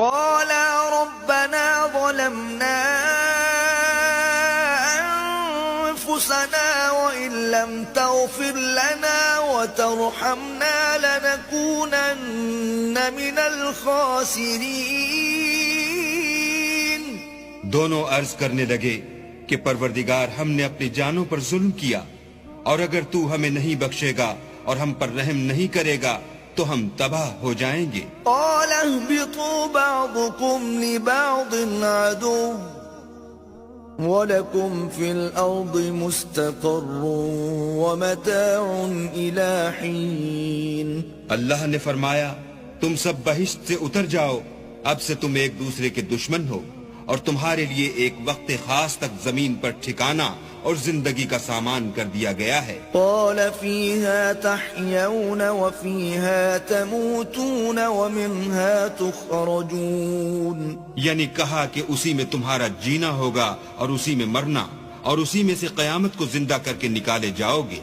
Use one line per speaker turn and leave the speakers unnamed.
قالا ربنا ظلمنا أنفسنا وإن لم تغفر لنا وترحمنا لنكونن من الخاسرين.
دونوں عرض کرنے لگے کہ پروردگار ہم نے اپنی جانوں پر ظلم کیا، اور اگر تو ہمیں نہیں بخشے گا اور ہم پر رحم نہیں کرے گا تو ہم تباہ ہو جائیں گے.
قال اهبطوا بعضكم لبعض عدو وَلَكُمْ فِي الْأَرْضِ مُسْتَقَرٌّ وَمَتَاعٌ إِلَى حِينٍ.
اللہ نے فرمایا تم سب بہشت سے اتر جاؤ، اب سے تم ایک دوسرے کے دشمن ہو، اور تمہارے لیے ایک وقت خاص تک زمین پر ٹھکانہ اور زندگی کا سامان کر دیا گیا ہے.
قال فيها تحيون وفيها تموتون ومنها تخرجون.
یعنی کہا کہ اسی میں تمہارا جینا ہوگا اور اسی میں مرنا، اور اسی میں سے قیامت کو زندہ کر کے نکالے جاؤ گے.